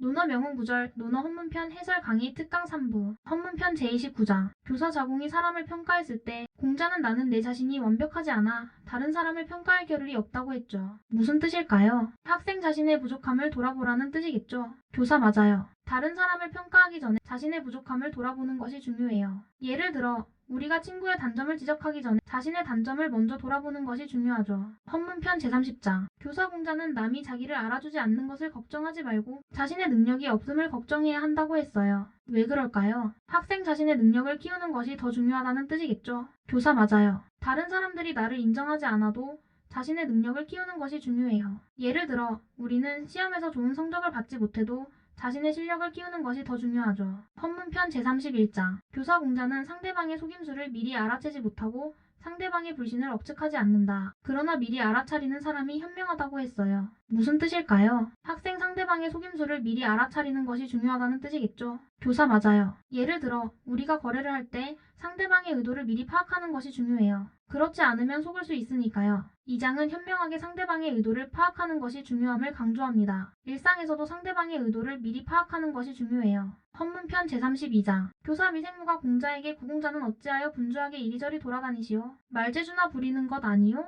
논어 명훈구절, 논어 헌문편 해설 강의 특강 3부, 헌문편 제29장. 교사 자공이 사람을 평가했을 때 공자는 나는 내 자신이 완벽하지 않아 다른 사람을 평가할 겨를이 없다고 했죠. 무슨 뜻일까요? 학생 자신의 부족함을 돌아보라는 뜻이겠죠. 교사 맞아요. 다른 사람을 평가하기 전에 자신의 부족함을 돌아보는 것이 중요해요. 예를 들어 우리가 친구의 단점을 지적하기 전에 자신의 단점을 먼저 돌아보는 것이 중요하죠. 헌문편 제30장. 교사 공자는 남이 자기를 알아주지 않는 것을 걱정하지 말고 자신의 능력이 없음을 걱정해야 한다고 했어요. 왜 그럴까요? 학생 자신의 능력을 키우는 것이 더 중요하다는 뜻이겠죠. 교사 맞아요. 다른 사람들이 나를 인정하지 않아도 자신의 능력을 키우는 것이 중요해요. 예를 들어 우리는 시험에서 좋은 성적을 받지 못해도 자신의 실력을 키우는 것이 더 중요하죠. 헌문편 제31장. 교사 공자는 상대방의 속임수를 미리 알아채지 못하고 상대방의 불신을 억측하지 않는다. 그러나 미리 알아차리는 사람이 현명하다고 했어요. 무슨 뜻일까요? 학생 상대방의 속임수를 미리 알아차리는 것이 중요하다는 뜻이겠죠. 교사 맞아요. 예를 들어 우리가 거래를 할 때 상대방의 의도를 미리 파악하는 것이 중요해요. 그렇지 않으면 속을 수 있으니까요. 이 장은 현명하게 상대방의 의도를 파악하는 것이 중요함을 강조합니다. 일상에서도 상대방의 의도를 미리 파악하는 것이 중요해요. 헌문편 제32장. 교사 및 생무가 공자에게 구공자는 어찌하여 분주하게 이리저리 돌아다니시오? 말재주나 부리는 것 아니오?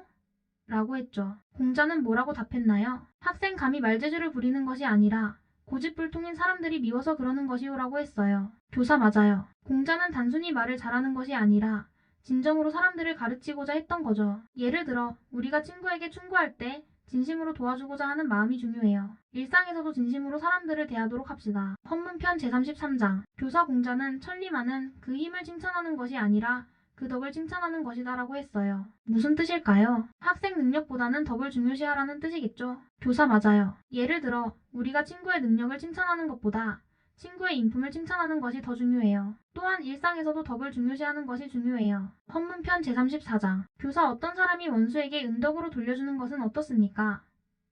라고 했죠. 공자는 뭐라고 답했나요? 학생 감히 말재주를 부리는 것이 아니라 고집불통인 사람들이 미워서 그러는 것이오라고 했어요. 교사 맞아요. 공자는 단순히 말을 잘하는 것이 아니라 진정으로 사람들을 가르치고자 했던 거죠. 예를 들어 우리가 친구에게 충고할 때 진심으로 도와주고자 하는 마음이 중요해요. 일상에서도 진심으로 사람들을 대하도록 합시다. 헌문편 제33장. 교사 공자는 천리만은 그 힘을 칭찬하는 것이 아니라 그 덕을 칭찬하는 것이다 라고 했어요. 무슨 뜻일까요? 학생 능력보다는 덕을 중요시하라는 뜻이겠죠. 교사 맞아요. 예를 들어 우리가 친구의 능력을 칭찬하는 것보다 친구의 인품을 칭찬하는 것이 더 중요해요. 또한 일상에서도 덕을 중요시하는 것이 중요해요. 헌문편 제34장. 교사 어떤 사람이 원수에게 은덕으로 돌려주는 것은 어떻습니까?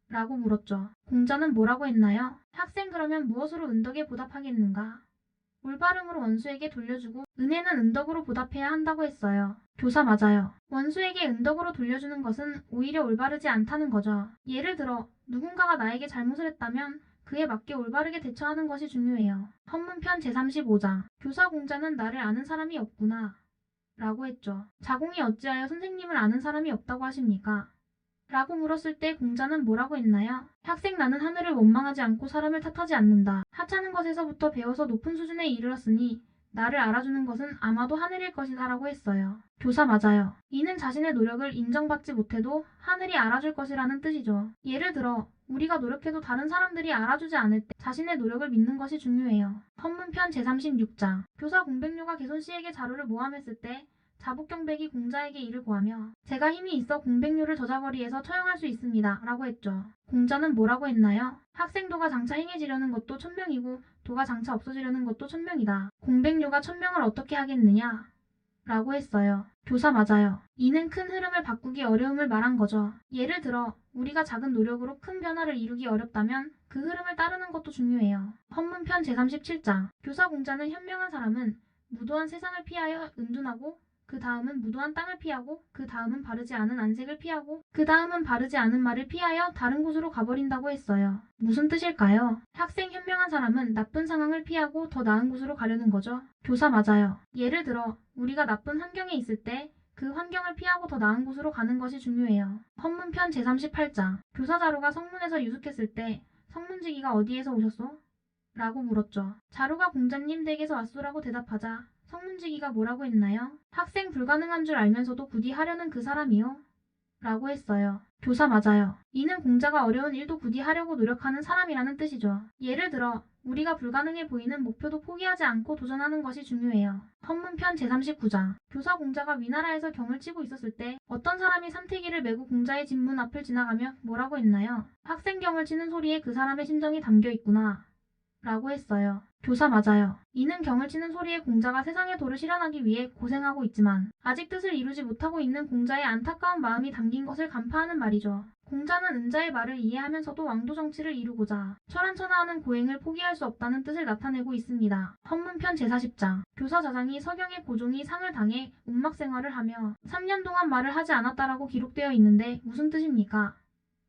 라고 물었죠. 공자는 뭐라고 했나요? 학생 그러면 무엇으로 은덕에 보답하겠는가? 올바름으로 원수에게 돌려주고 은혜는 은덕으로 보답해야 한다고 했어요. 교사 맞아요. 원수에게 은덕으로 돌려주는 것은 오히려 올바르지 않다는 거죠. 예를 들어 누군가가 나에게 잘못을 했다면 그에 맞게 올바르게 대처하는 것이 중요해요. 헌문편 제35장. 교사 공자는 나를 아는 사람이 없구나 라고 했죠. 자공이 어찌하여 선생님을 아는 사람이 없다고 하십니까? 라고 물었을 때 공자는 뭐라고 했나요? 학생 나는 하늘을 원망하지 않고 사람을 탓하지 않는다. 하찮은 것에서부터 배워서 높은 수준에 이르렀으니 나를 알아주는 것은 아마도 하늘일 것이다 라고 했어요. 교사 맞아요. 이는 자신의 노력을 인정받지 못해도 하늘이 알아줄 것이라는 뜻이죠. 예를 들어 우리가 노력해도 다른 사람들이 알아주지 않을 때 자신의 노력을 믿는 것이 중요해요. 헌문편 제36장. 교사 공백료가 개손씨에게 자료를 모함했을 때 자복경백이 공자에게 이를 고하며 제가 힘이 있어 공백료를 저자거리에서 처형할 수 있습니다 라고 했죠. 공자는 뭐라고 했나요? 학생도가 장차 행해지려는 것도 천명이고 도가 장차 없어지려는 것도 천명이다. 공백료가 천명을 어떻게 하겠느냐? 라고 했어요. 교사 맞아요. 이는 큰 흐름을 바꾸기 어려움을 말한 거죠. 예를 들어 우리가 작은 노력으로 큰 변화를 이루기 어렵다면 그 흐름을 따르는 것도 중요해요. 헌문편 제37장. 교사 공자는 현명한 사람은 무도한 세상을 피하여 은둔하고 그 다음은 무도한 땅을 피하고 그 다음은 바르지 않은 안색을 피하고 그 다음은 바르지 않은 말을 피하여 다른 곳으로 가버린다고 했어요. 무슨 뜻일까요? 학생 현명한 사람은 나쁜 상황을 피하고 더 나은 곳으로 가려는 거죠. 교사 맞아요. 예를 들어 우리가 나쁜 환경에 있을 때 그 환경을 피하고 더 나은 곳으로 가는 것이 중요해요. 헌문편 제38장. 교사 자루가 성문에서 유숙했을 때 성문지기가 어디에서 오셨소? 라고 물었죠. 자루가 공자님 댁에서 왔소라고 대답하자 성문지기가 뭐라고 했나요? 학생 불가능한 줄 알면서도 부디 하려는 그 사람이요? 라고 했어요. 교사 맞아요. 이는 공자가 어려운 일도 부디 하려고 노력하는 사람이라는 뜻이죠. 예를 들어 우리가 불가능해 보이는 목표도 포기하지 않고 도전하는 것이 중요해요. 헌문편 제39장. 교사 공자가 위나라에서 경을 치고 있었을 때 어떤 사람이 삼태기를 메고 공자의 집문 앞을 지나가며 뭐라고 했나요? 학생 경을 치는 소리에 그 사람의 심정이 담겨 있구나 라고 했어요. 교사 맞아요. 이는 경을 치는 소리에 공자가 세상의 도를 실현하기 위해 고생하고 있지만 아직 뜻을 이루지 못하고 있는 공자의 안타까운 마음이 담긴 것을 간파하는 말이죠. 공자는 은자의 말을 이해하면서도 왕도 정치를 이루고자 철안천하하는 고행을 포기할 수 없다는 뜻을 나타내고 있습니다. 헌문편 제40장. 교사 자장이 서경의 고종이 상을 당해 운막 생활을 하며 3년 동안 말을 하지 않았다라고 기록되어 있는데 무슨 뜻입니까?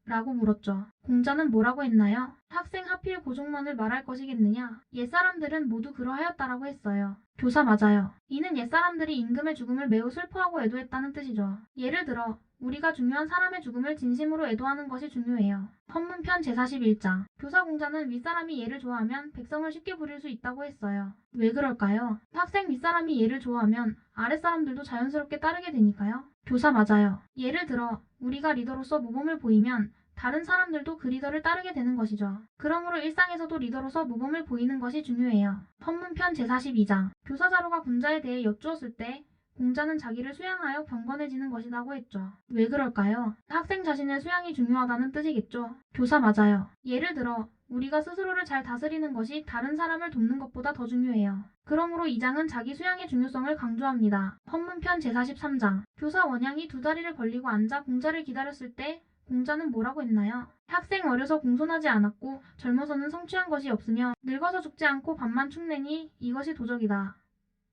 라고 물었죠. 공자는 뭐라고 했나요? 학생 하필 고종만을 말할 것이겠느냐? 옛사람들은 모두 그러하였다라고 했어요. 교사 맞아요. 이는 옛사람들이 임금의 죽음을 매우 슬퍼하고 애도했다는 뜻이죠. 예를 들어 우리가 중요한 사람의 죽음을 진심으로 애도하는 것이 중요해요. 헌문편 제41장. 교사 공자는 윗사람이 예를 좋아하면 백성을 쉽게 부릴 수 있다고 했어요. 왜 그럴까요? 학생 윗사람이 예를 좋아하면 아랫사람들도 자연스럽게 따르게 되니까요. 교사 맞아요. 예를 들어 우리가 리더로서 모범을 보이면 다른 사람들도 그 리더를 따르게 되는 것이죠. 그러므로 일상에서도 리더로서 모범을 보이는 것이 중요해요. 헌문편 제42장. 교사 자로가 군자에 대해 여쭈었을 때 공자는 자기를 수양하여 경건해지는 것이라고 했죠. 왜 그럴까요? 학생 자신의 수양이 중요하다는 뜻이겠죠. 교사 맞아요. 예를 들어 우리가 스스로를 잘 다스리는 것이 다른 사람을 돕는 것보다 더 중요해요. 그러므로 이 장은 자기 수양의 중요성을 강조합니다. 헌문편 제43장. 교사 원양이 두 다리를 벌리고 앉아 공자를 기다렸을 때 공자는 뭐라고 했나요? 학생 어려서 공손하지 않았고 젊어서는 성취한 것이 없으며 늙어서 죽지 않고 밥만 축내니 이것이 도적이다.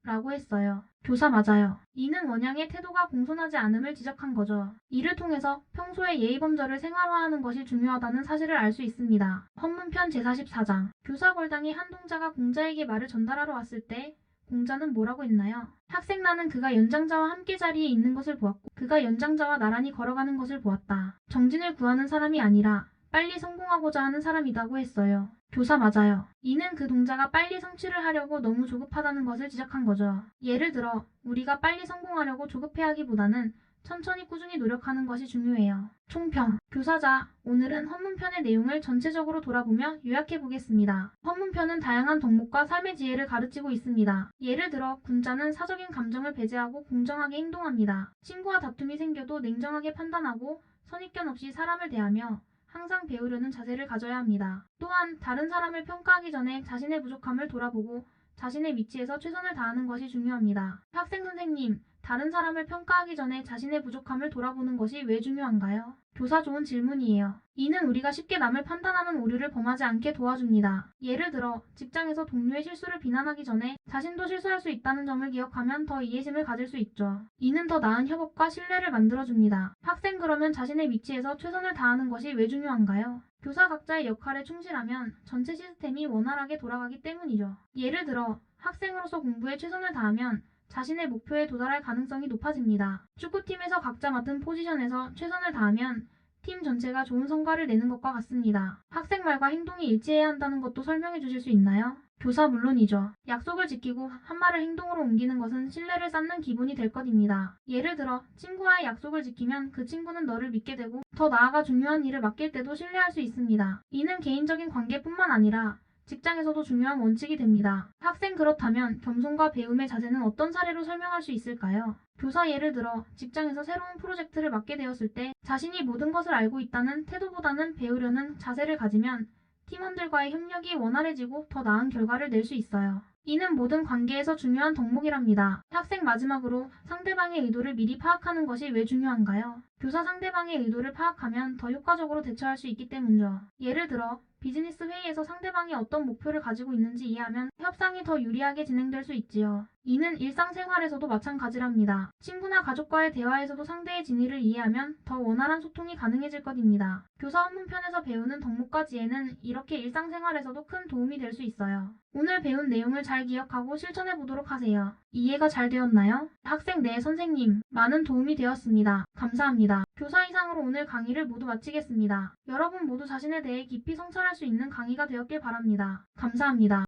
라고 했어요. 교사 맞아요. 이는 원양의 태도가 공손하지 않음을 지적한 거죠. 이를 통해서 평소에 예의범절을 생활화하는 것이 중요하다는 사실을 알 수 있습니다. 헌문편 제44장. 교사 걸당이 한 동자가 공자에게 말을 전달하러 왔을 때 공자는 뭐라고 했나요? 학생 나는 그가 연장자와 함께 자리에 있는 것을 보았고 그가 연장자와 나란히 걸어가는 것을 보았다. 정진을 구하는 사람이 아니라 빨리 성공하고자 하는 사람이라고 했어요. 교사 맞아요. 이는 그 동자가 빨리 성취를 하려고 너무 조급하다는 것을 지적한 거죠. 예를 들어 우리가 빨리 성공하려고 조급해하기보다는 천천히 꾸준히 노력하는 것이 중요해요. 총평. 교사자. 오늘은 헌문편의 내용을 전체적으로 돌아보며 요약해 보겠습니다. 헌문편은 다양한 덕목과 삶의 지혜를 가르치고 있습니다. 예를 들어 군자는 사적인 감정을 배제하고 공정하게 행동합니다. 친구와 다툼이 생겨도 냉정하게 판단하고 선입견 없이 사람을 대하며 항상 배우려는 자세를 가져야 합니다. 또한 다른 사람을 평가하기 전에 자신의 부족함을 돌아보고 자신의 위치에서 최선을 다하는 것이 중요합니다. 학생 선생님, 다른 사람을 평가하기 전에 자신의 부족함을 돌아보는 것이 왜 중요한가요? 교사 좋은 질문이에요. 이는 우리가 쉽게 남을 판단하는 오류를 범하지 않게 도와줍니다. 예를 들어 직장에서 동료의 실수를 비난하기 전에 자신도 실수할 수 있다는 점을 기억하면 더 이해심을 가질 수 있죠. 이는 더 나은 협업과 신뢰를 만들어줍니다. 학생 그러면 자신의 위치에서 최선을 다하는 것이 왜 중요한가요? 교사 각자의 역할에 충실하면 전체 시스템이 원활하게 돌아가기 때문이죠. 예를 들어 학생으로서 공부에 최선을 다하면 자신의 목표에 도달할 가능성이 높아집니다. 축구팀에서 각자 맡은 포지션에서 최선을 다하면 팀 전체가 좋은 성과를 내는 것과 같습니다. 학생 말과 행동이 일치해야 한다는 것도 설명해 주실 수 있나요? 교사 물론이죠. 약속을 지키고 한 말을 행동으로 옮기는 것은 신뢰를 쌓는 기본이 될 것입니다. 예를 들어 친구와의 약속을 지키면 그 친구는 너를 믿게 되고 더 나아가 중요한 일을 맡길 때도 신뢰할 수 있습니다. 이는 개인적인 관계뿐만 아니라 직장에서도 중요한 원칙이 됩니다. 학생 그렇다면 겸손과 배움의 자세는 어떤 사례로 설명할 수 있을까요? 교사 예를 들어 직장에서 새로운 프로젝트를 맡게 되었을 때 자신이 모든 것을 알고 있다는 태도보다는 배우려는 자세를 가지면 팀원들과의 협력이 원활해지고 더 나은 결과를 낼 수 있어요. 이는 모든 관계에서 중요한 덕목이랍니다. 학생 마지막으로 상대방의 의도를 미리 파악하는 것이 왜 중요한가요? 교사 상대방의 의도를 파악하면 더 효과적으로 대처할 수 있기 때문이죠. 예를 들어 비즈니스 회의에서 상대방이 어떤 목표를 가지고 있는지 이해하면 협상이 더 유리하게 진행될 수 있지요. 이는 일상생활에서도 마찬가지랍니다. 친구나 가족과의 대화에서도 상대의 진의를 이해하면 더 원활한 소통이 가능해질 것입니다. 교사 헌문편에서 배우는 덕목과 지혜는 이렇게 일상생활에서도 큰 도움이 될 수 있어요. 오늘 배운 내용을 잘 기억하고 실천해 보도록 하세요. 이해가 잘 되었나요? 학생 네 선생님, 많은 도움이 되었습니다. 감사합니다. 교사 이상으로 오늘 강의를 모두 마치겠습니다. 여러분 모두 자신에 대해 깊이 성찰할 수 있는 강의가 되었길 바랍니다. 감사합니다.